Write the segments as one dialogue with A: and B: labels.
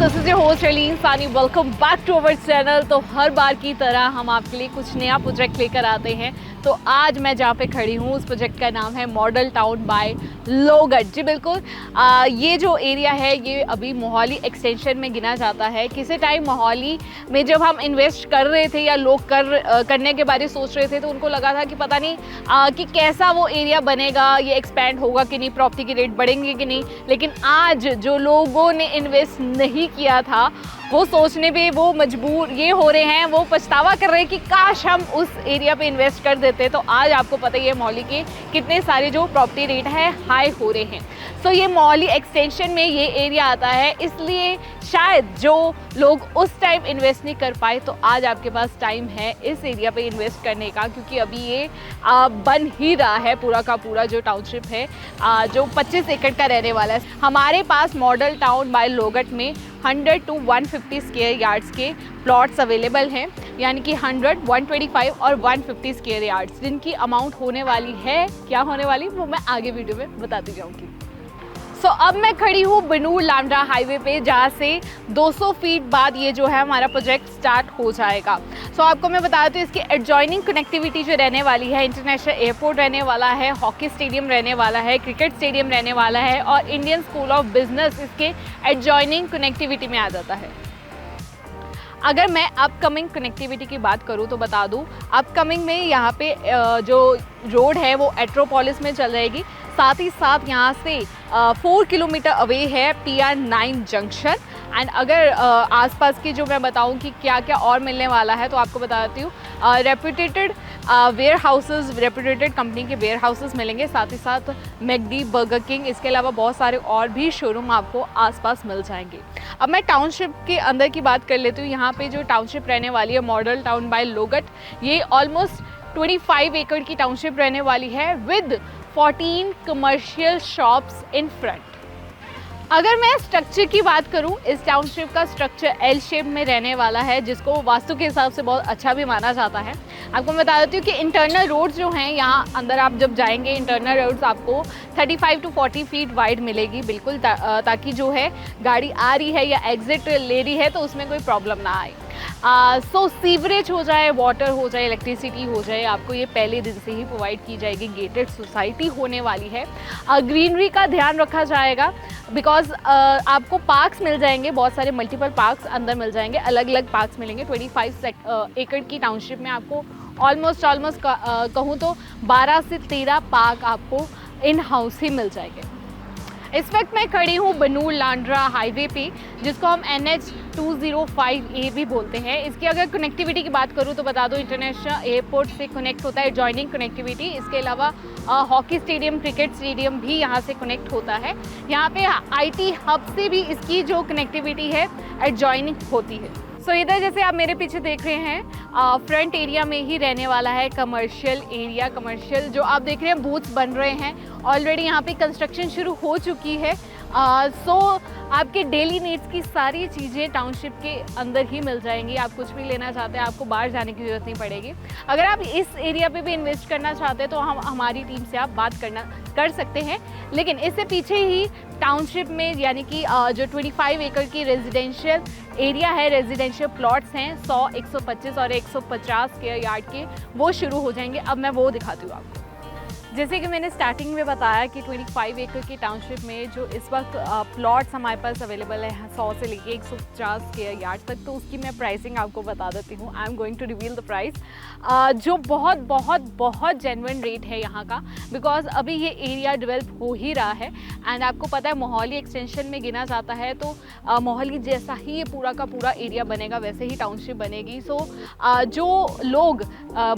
A: This is your host Raleen Sani. Welcome back to our channel. तो हर बार की तरह हम आपके लिए कुछ नया प्रोजेक्ट लेकर आते हैं। तो आज मैं जहाँ पे खड़ी हूँ उस प्रोजेक्ट का नाम है मॉडल टाउन बाय लोगट। जी बिल्कुल, ये जो एरिया है ये अभी मोहाली एक्सटेंशन में गिना जाता है। किसी टाइम मोहाली में जब हम इन्वेस्ट कर रहे थे या लोग करने के बारे में सोच रहे थे तो उनको लगा था कि पता नहीं कि कैसा वो एरिया बनेगा, ये एक्सपैंड होगा कि नहीं, प्रॉपर्टी के रेट बढ़ेंगे कि नहीं। लेकिन आज जो लोगों ने इन्वेस्ट नहीं किया था वो सोचने पे वो मजबूर ये हो रहे हैं, वो पछतावा कर रहे हैं कि काश हम उस एरिया पे इन्वेस्ट कर देते। तो आज आपको पता ही है मोहाली के कितने सारे जो प्रॉपर्टी रेट है हाई हो रहे हैं। सो ये मोहाली एक्सटेंशन में ये एरिया आता है, इसलिए शायद जो लोग उस टाइम इन्वेस्ट नहीं कर पाए तो आज आपके पास टाइम है इस एरिया पे इन्वेस्ट करने का, क्योंकि अभी ये बन ही रहा है। पूरा का पूरा जो टाउनशिप है जो 25 एकड़ का रहने वाला है। हमारे पास मॉडल टाउन बाय लोगट में 100 to 150 स्क्वायर यार्ड्स के प्लॉट्स अवेलेबल हैं, यानी कि 100, 125 और 150 स्क्वायर यार्ड्स, जिनकी अमाउंट होने वाली है, क्या होने वाली वो मैं आगे वीडियो में बताती जाऊंगी। सो अब मैं खड़ी हूँ बनूर लामरा हाईवे पे, जहाँ से 200 फीट बाद ये जो है हमारा प्रोजेक्ट स्टार्ट हो जाएगा। सो आपको मैं बता दूँ इसकी एडजॉइनिंग कनेक्टिविटी जो रहने वाली है, इंटरनेशनल एयरपोर्ट रहने वाला है, हॉकी स्टेडियम रहने वाला है, क्रिकेट स्टेडियम रहने वाला है और इंडियन स्कूल ऑफ बिजनेस इसके एडजॉइनिंग कनेक्टिविटी में आ जाता है। अगर मैं अपकमिंग कनेक्टिविटी की बात करूं तो बता दूं, अपकमिंग में यहाँ पे जो रोड है वो एट्रोपोलिस में चल रहेगी। साथ ही साथ यहाँ से 4 किलोमीटर अवे है PR9 जंक्शन। एंड अगर आसपास की जो मैं बताऊं कि क्या क्या और मिलने वाला है तो आपको बता देती हूँ, रेप्यूटेटेड वेयर हाउसेस, रेप्यूटेटेड कंपनी के वेयर हाउसेस मिलेंगे। साथ ही साथ मैकडी, बर्गर किंग, इसके अलावा बहुत सारे और भी शोरूम आपको आसपास मिल जाएंगे। अब मैं टाउनशिप के अंदर की बात कर लेती हूँ। यहाँ पे जो टाउनशिप रहने वाली है मॉडल टाउन बाय लोगट, ये ऑलमोस्ट 25 एकड़ की टाउनशिप रहने वाली है with 14 commercial shops in front. अगर मैं स्ट्रक्चर की बात करूं, इस टाउनशिप का स्ट्रक्चर L शेप में रहने वाला है, जिसको वास्तु के हिसाब से बहुत अच्छा भी माना जाता है। आपको मैं बता देती हूँ कि इंटरनल रोड्स जो हैं यहाँ अंदर आप जब जाएंगे, इंटरनल रोड्स आपको 35 to 40 फीट वाइड मिलेगी बिल्कुल, ताकि जो है गाड़ी आ रही है या एग्जिट ले रही है तो उसमें कोई प्रॉब्लम ना आए। सो सीवरेज हो जाए, वाटर हो जाए, इलेक्ट्रिसिटी हो जाए, आपको ये पहले दिन से ही प्रोवाइड की जाएगी। गेटेड सोसाइटी होने वाली है। ग्रीनरी का ध्यान रखा जाएगा बिकॉज आपको पार्क्स मिल जाएंगे, बहुत सारे मल्टीपल पार्क्स अंदर मिल जाएंगे, अलग अलग पार्क्स मिलेंगे। 25 एकड़ की टाउनशिप में आपको ऑलमोस्ट कहूँ तो 12 से 13 पार्क आपको इन हाउस ही मिल जाएंगे। इस वक्त मैं खड़ी हूँ बनूर लामरा हाईवे पे, जिसको हम NH 205A भी बोलते हैं। इसकी अगर कनेक्टिविटी की बात करूँ तो बता दो, इंटरनेशनल एयरपोर्ट से कनेक्ट होता है, जॉइनिंग कनेक्टिविटी। इसके अलावा हॉकी स्टेडियम, क्रिकेट स्टेडियम भी यहाँ से कनेक्ट होता है। यहाँ पे IT हब से भी इसकी जो कनेक्टिविटी है एडजॉइनिंग होती है। सो इधर जैसे आप मेरे पीछे देख रहे हैं, फ्रंट एरिया में ही रहने वाला है कमर्शियल एरिया। कमर्शियल जो आप देख रहे हैं बूथ्स बन रहे हैं, ऑलरेडी यहाँ पे कंस्ट्रक्शन शुरू हो चुकी है। सो आपके डेली नीड्स की सारी चीज़ें टाउनशिप के अंदर ही मिल जाएंगी। आप कुछ भी लेना चाहते हैं आपको बाहर जाने की ज़रूरत नहीं पड़ेगी। अगर आप इस एरिया पे भी इन्वेस्ट करना चाहते हैं तो हमारी टीम से आप बात कर सकते हैं। लेकिन इससे पीछे ही टाउनशिप में यानी कि जो 25 एकड़ की रेजिडेंशियल एरिया है, रेजिडेंशियल प्लॉट्स हैं 100, 125 और 150 स्क्वायर यार्ड के, वो शुरू हो जाएंगे। अब मैं वो दिखाती हूँ आपको। जैसे कि मैंने स्टार्टिंग में बताया कि 25 एकड़ की टाउनशिप में जो इस वक्त प्लॉट्स हमारे पास अवेलेबल है 100 से लेके 150 स्क्वायर यार्ड तक, तो उसकी मैं प्राइसिंग आपको बता देती हूँ। I am going to reveal the price, जो बहुत बहुत बहुत जेन्युइन रेट है यहाँ का, बिकॉज अभी ये एरिया डेवलप हो ही रहा है। एंड आपको पता है मोहाली एक्सटेंशन में गिना जाता है, तो मोहाली जैसा ही ये पूरा का पूरा एरिया बनेगा, वैसे ही टाउनशिप बनेगी। सो जो लोग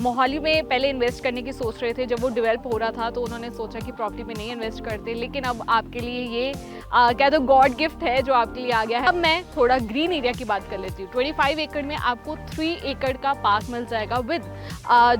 A: मोहाली में पहले इन्वेस्ट करने की सोच रहे थे, जब वो डेवलप हो रहा था तो उन्होंने सोचा कि प्रॉपर्टी में नहीं इन्वेस्ट करते, लेकिन अब आपके लिए ये क्या तो गॉड गिफ्ट है जो आपके लिए आ गया है। अब मैं थोड़ा ग्रीन एरिया की बात कर लेती हूँ। 25 एकड़ में आपको 3 एकड़ का पार्क मिल जाएगा विद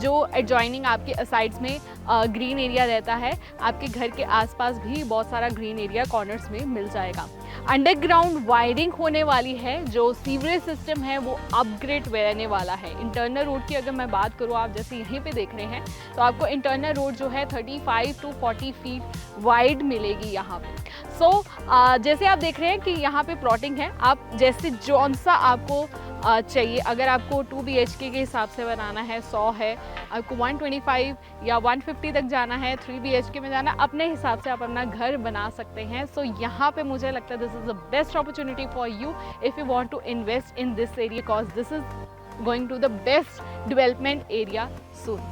A: जो एडजॉइनिंग आपके साइड्स में ग्रीन एरिया रहता है। आपके घर के आसपास भी बहुत सारा ग्रीन एरिया कॉर्नर्स में मिल जाएगा। अंडरग्राउंड वायरिंग होने वाली है, जो सीवरेज सिस्टम है वो अपग्रेड रहने वाला है। इंटरनल रोड की अगर मैं बात करूँ, आप जैसे यहीं पे देख रहे हैं तो आपको इंटरनल रोड जो है 35 to 40 फीट वाइड मिलेगी यहाँ पे। सो जैसे आप देख रहे हैं कि यहाँ पे प्लॉटिंग है, आप जैसे जौन सा आपको चाहिए, अगर आपको 2 BHK के हिसाब से बनाना है 100 है, आपको 125 या 150 तक जाना है, 3 BHK में जाना है, अपने हिसाब से आप अपना घर बना सकते हैं। सो यहाँ पे मुझे लगता है this is the best opportunity for you if you want to invest in this area, because this is going to the best development area soon.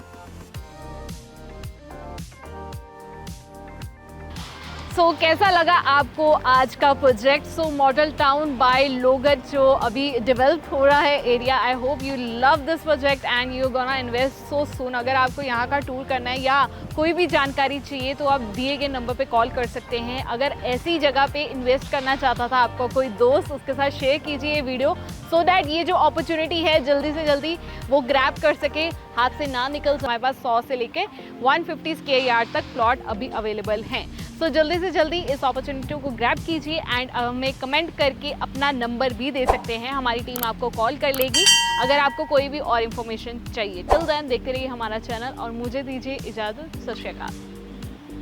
A: So कैसा लगा आपको आज का project? So model town by लोगट जो अभी develop हो रहा है area, I hope you love this project and you gonna invest so soon. अगर आपको यहाँ का टूर करना है या कोई भी जानकारी चाहिए तो आप दिए गए नंबर पे कॉल कर सकते हैं। अगर ऐसी जगह पे इन्वेस्ट करना चाहता था आपका कोई दोस्त, उसके साथ शेयर कीजिए ये वीडियो सो दैट ये जो अपॉर्चुनिटी है जल्दी से जल्दी वो ग्रैब कर सके, हाथ से ना निकल। हमारे पास 100 से लेके 150 स्क्वायर यार्ड तक प्लॉट अभी अवेलेबल हैं। सो जल्दी से जल्दी इस अपॉर्चुनिटी को ग्रैब कीजिए एंड हमें कमेंट करके अपना नंबर भी दे सकते हैं, हमारी टीम आपको कॉल कर लेगी अगर आपको कोई भी और इन्फॉर्मेशन चाहिए। टिल देन देखते रहिए हमारा चैनल और मुझे दीजिए इजाज़त। सत श्री अकाल।